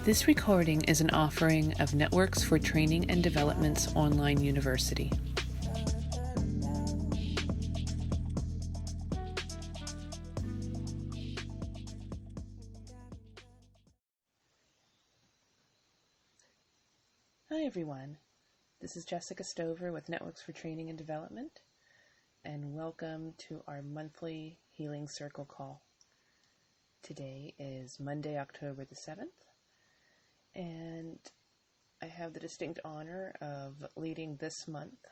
This recording is an offering of Networks for Training and Development's online university. Hi everyone, this is Jessica Stover with Networks for Training and Development, and welcome to our monthly Healing Circle call. Today is Monday, October the 7th, and I have the distinct honor of leading this month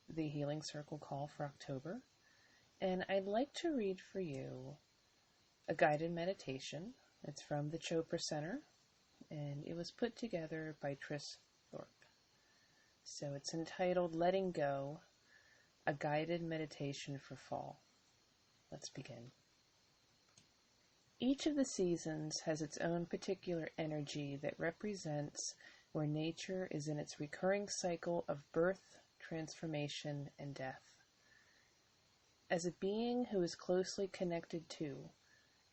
the Healing Circle call for October, and I'd like to read for you a guided meditation. It's from the Chopra Center, and it was put together by Tris Thorp. So it's entitled Letting Go, a Guided Meditation for Fall. Let's begin. Each of the seasons has its own particular energy that represents where nature is in its recurring cycle of birth, transformation, and death. As a being who is closely connected to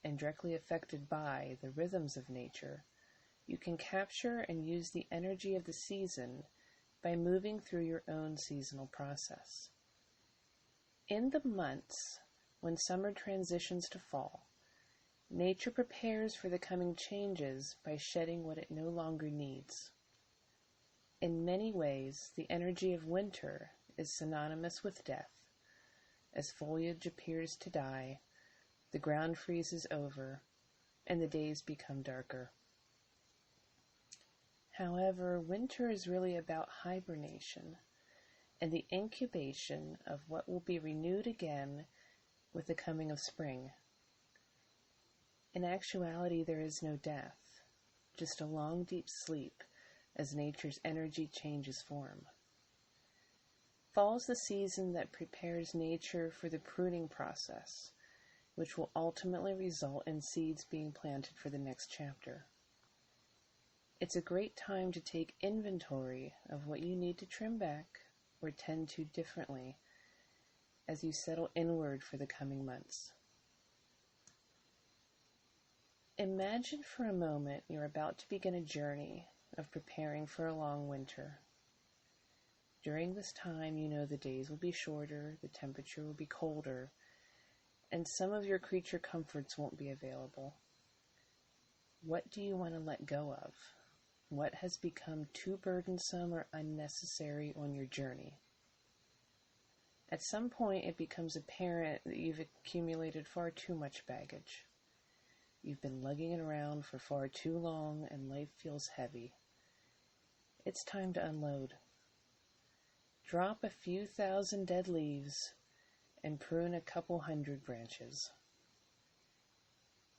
and directly affected by the rhythms of nature, you can capture and use the energy of the season by moving through your own seasonal process. In the months when summer transitions to fall, nature prepares for the coming changes by shedding what it no longer needs. In many ways, the energy of winter is synonymous with death. As foliage appears to die, the ground freezes over, and the days become darker. However, winter is really about hibernation and the incubation of what will be renewed again with the coming of spring. In actuality, there is no death, just a long, deep sleep as nature's energy changes form. Fall is the season that prepares nature for the pruning process, which will ultimately result in seeds being planted for the next chapter. It's a great time to take inventory of what you need to trim back or tend to differently as you settle inward for the coming months. Imagine for a moment you're about to begin a journey of preparing for a long winter. During this time, you know the days will be shorter, the temperature will be colder, and some of your creature comforts won't be available. What do you want to let go of? What has become too burdensome or unnecessary on your journey? At some point, it becomes apparent that you've accumulated far too much baggage. You've been lugging it around for far too long, and life feels heavy. It's time to unload. Drop a few thousand dead leaves and prune a couple hundred branches.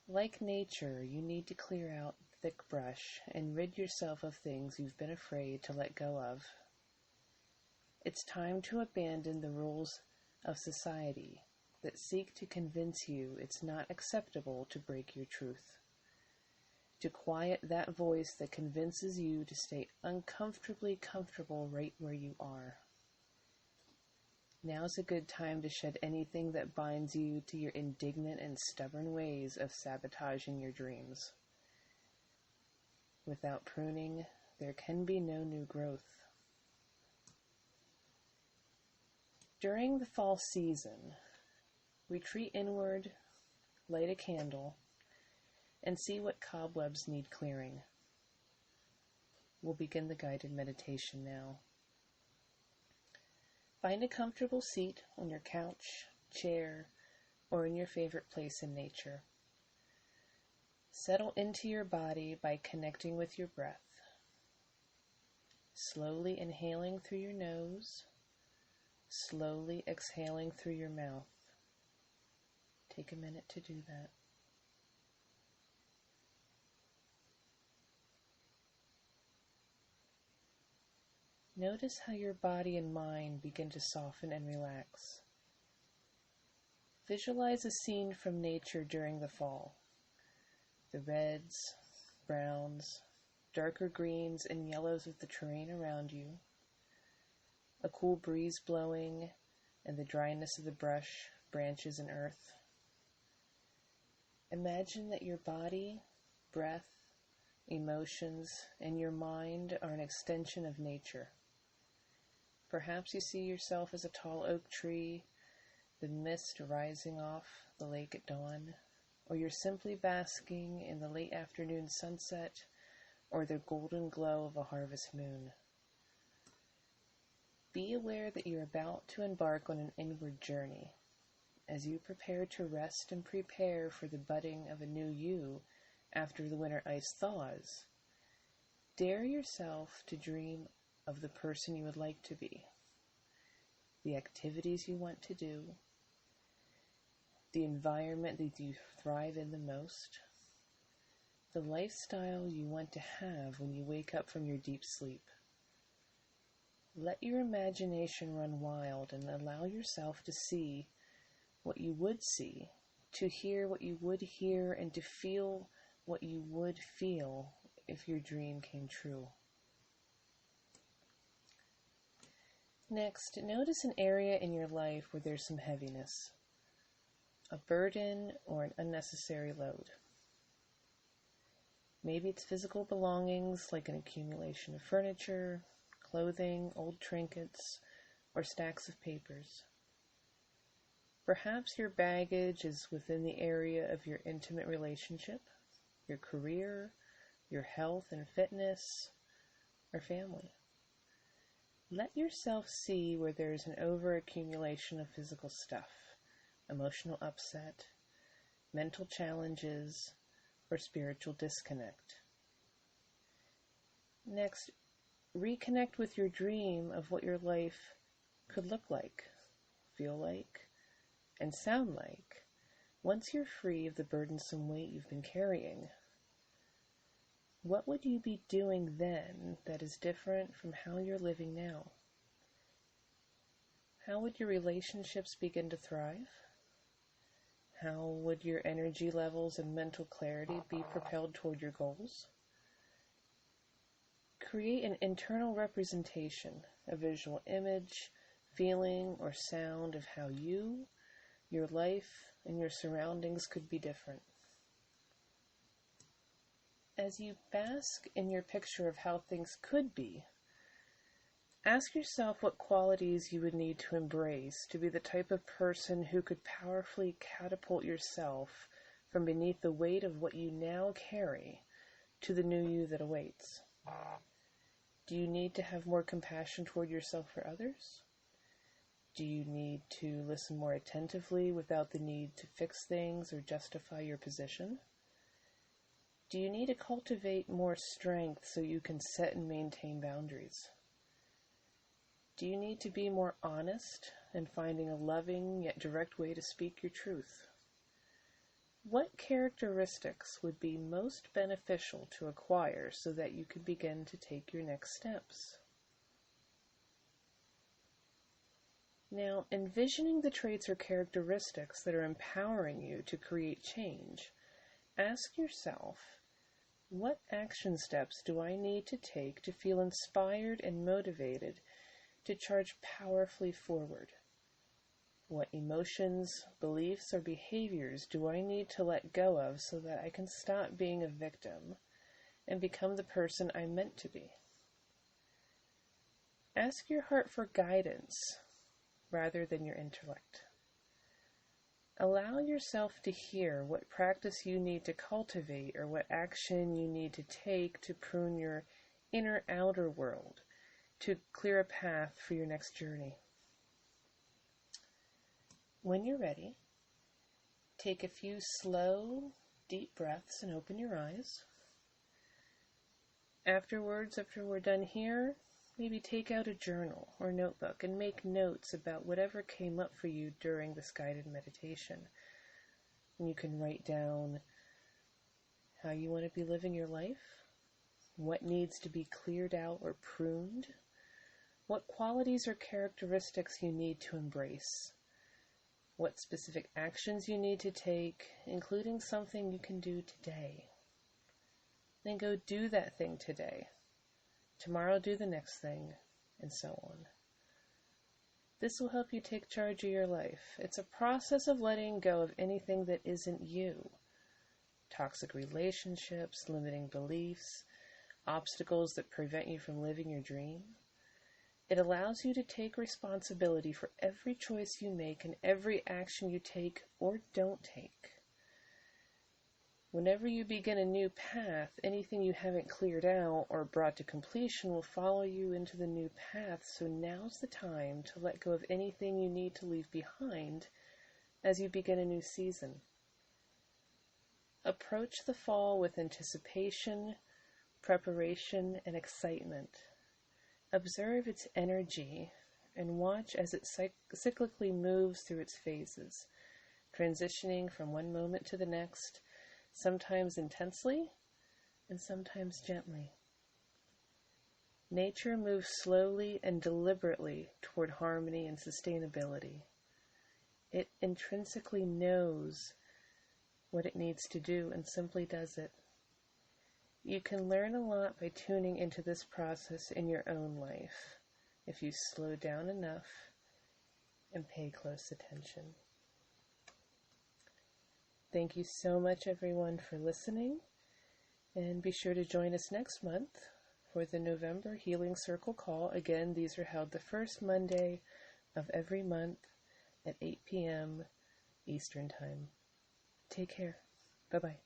Like nature, you need to clear out thick brush and rid yourself of things you've been afraid to let go of. It's time to abandon the rules of society that seek to convince you it's not acceptable to break your truth. To quiet that voice that convinces you to stay uncomfortably comfortable right where you are. Now's a good time to shed anything that binds you to your indignant and stubborn ways of sabotaging your dreams. Without pruning, there can be no new growth. During the fall season, retreat inward, light a candle, and see what cobwebs need clearing. We'll begin the guided meditation now. Find a comfortable seat on your couch, chair, or in your favorite place in nature. Settle into your body by connecting with your breath. Slowly inhaling through your nose, slowly exhaling through your mouth. Take a minute to do that. Notice how your body and mind begin to soften and relax. Visualize a scene from nature during the fall. The reds, browns, darker greens, and yellows of the terrain around you. A cool breeze blowing, and the dryness of the brush, branches, and earth. Imagine that your body, breath, emotions, and your mind are an extension of nature. Perhaps you see yourself as a tall oak tree, the mist rising off the lake at dawn, or you're simply basking in the late afternoon sunset or the golden glow of a harvest moon. Be aware that you're about to embark on an inward journey. As you prepare to rest and prepare for the budding of a new you after the winter ice thaws, dare yourself to dream of the person you would like to be, the activities you want to do, the environment that you thrive in the most, the lifestyle you want to have when you wake up from your deep sleep. Let your imagination run wild and allow yourself to see what you would see, to hear what you would hear, and to feel what you would feel if your dream came true. Next, notice an area in your life where there's some heaviness, a burden or an unnecessary load. Maybe it's physical belongings like an accumulation of furniture, clothing, old trinkets, or stacks of papers. Perhaps your baggage is within the area of your intimate relationship, your career, your health and fitness, or family. Let yourself see where there's an overaccumulation of physical stuff, emotional upset, mental challenges, or spiritual disconnect. Next, reconnect with your dream of what your life could look like, feel like, and sound like once you're free of the burdensome weight you've been carrying. What would you be doing then that is different from how you're living now? How would your relationships begin to thrive? How would your energy levels and mental clarity be propelled toward your goals? Create an internal representation, a visual image, feeling, or sound of how you, your life, and your surroundings could be different. As you bask in your picture of how things could be, ask yourself what qualities you would need to embrace to be the type of person who could powerfully catapult yourself from beneath the weight of what you now carry to the new you that awaits. Do you need to have more compassion toward yourself or others? Do you need to listen more attentively without the need to fix things or justify your position? Do you need to cultivate more strength so you can set and maintain boundaries? Do you need to be more honest and finding a loving yet direct way to speak your truth? What characteristics would be most beneficial to acquire so that you could begin to take your next steps? Now, envisioning the traits or characteristics that are empowering you to create change, ask yourself, what action steps do I need to take to feel inspired and motivated to charge powerfully forward? What emotions, beliefs, or behaviors do I need to let go of so that I can stop being a victim and become the person I'm meant to be? Ask your heart for guidance rather than your intellect. Allow yourself to hear what practice you need to cultivate or what action you need to take to prune your inner outer world to clear a path for your next journey. When you're ready, take a few slow, deep breaths and open your eyes. Afterwards, after we're done here, maybe take out a journal or notebook and make notes about whatever came up for you during this guided meditation. And you can write down how you want to be living your life, what needs to be cleared out or pruned, what qualities or characteristics you need to embrace, what specific actions you need to take, including something you can do today. Then go do that thing today. Tomorrow do the next thing, and so on. This will help you take charge of your life. It's a process of letting go of anything that isn't you, toxic relationships, limiting beliefs, obstacles that prevent you from living your dream. It allows you to take responsibility for every choice you make and every action you take or don't take. Whenever you begin a new path, anything you haven't cleared out or brought to completion will follow you into the new path, so now's the time to let go of anything you need to leave behind as you begin a new season. Approach the fall with anticipation, preparation, and excitement. Observe its energy and watch as it cyclically moves through its phases, transitioning from one moment to the next, sometimes intensely and sometimes gently. Nature moves slowly and deliberately toward harmony and sustainability. It intrinsically knows what it needs to do and simply does it. You can learn a lot by tuning into this process in your own life if you slow down enough and pay close attention. Thank you so much, everyone, for listening, and be sure to join us next month for the November Healing Circle call. Again, these are held the first Monday of every month at 8 p.m. Eastern Time. Take care. Bye-bye.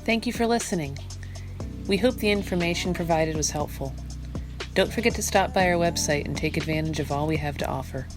Thank you for listening. We hope the information provided was helpful. Don't forget to stop by our website and take advantage of all we have to offer.